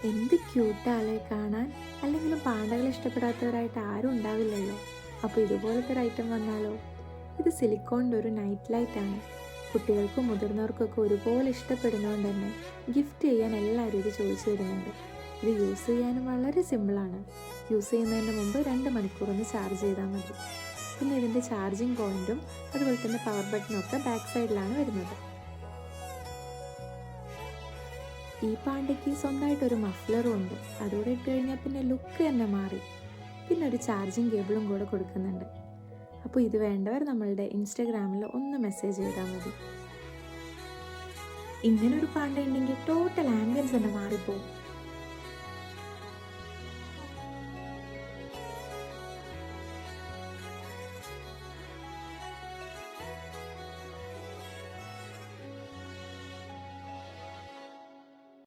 എന്ത് ക്യൂട്ടാല്ലേ കാണാൻ. അല്ലെങ്കിലും പാണ്ടകളെ ഇഷ്ടപ്പെടാത്തവരായിട്ട് ആരും ഉണ്ടാവില്ലല്ലോ. അപ്പോൾ ഇതുപോലത്തെ ഒരു ഐറ്റം വന്നാലോ? ഇത് സിലിക്കോണിൻ്റെ ഒരു നൈറ്റ് ലൈറ്റ് ആണ്. കുട്ടികൾക്കും മുതിർന്നവർക്കൊക്കെ ഒരുപോലെ ഇഷ്ടപ്പെടുന്നതുകൊണ്ട് തന്നെ ഗിഫ്റ്റ് ചെയ്യാൻ എല്ലാവരും ഇത് ചോദിച്ചു വരുന്നുണ്ട്. ഇത് യൂസ് ചെയ്യാനും വളരെ സിമ്പിളാണ്. യൂസ് ചെയ്യുന്നതിന് മുമ്പ് 2 മണിക്കൂറൊന്ന് ചാർജ് ചെയ്താൽ മതി. പിന്നെ ഇതിൻ്റെ ചാർജിങ് പോയിൻറ്റും അതുപോലെ തന്നെ പവർ ബട്ടണും ഒക്കെ ബാക്ക് സൈഡിലാണ് വരുന്നത്. ഈ പാണ്ടയ്ക്ക് സ്വന്തമായിട്ടൊരു മഫ്ലറും ഉണ്ട്. അതോടെ ഇട്ട് കഴിഞ്ഞാൽ പിന്നെ ലുക്ക് തന്നെ മാറി. പിന്നെ ഒരു ചാർജിങ് കേബിളും കൂടെ കൊടുക്കുന്നുണ്ട്. അപ്പോൾ ഇത് വേണ്ടവർ നമ്മളുടെ ഇൻസ്റ്റാഗ്രാമിൽ ഒന്ന് മെസ്സേജ് ചെയ്താൽ മതി. ഇങ്ങനൊരു പാണ്ട ഉണ്ടെങ്കിൽ ടോട്ടൽ ആംബിയൻസ് തന്നെ മാറിപ്പോവും.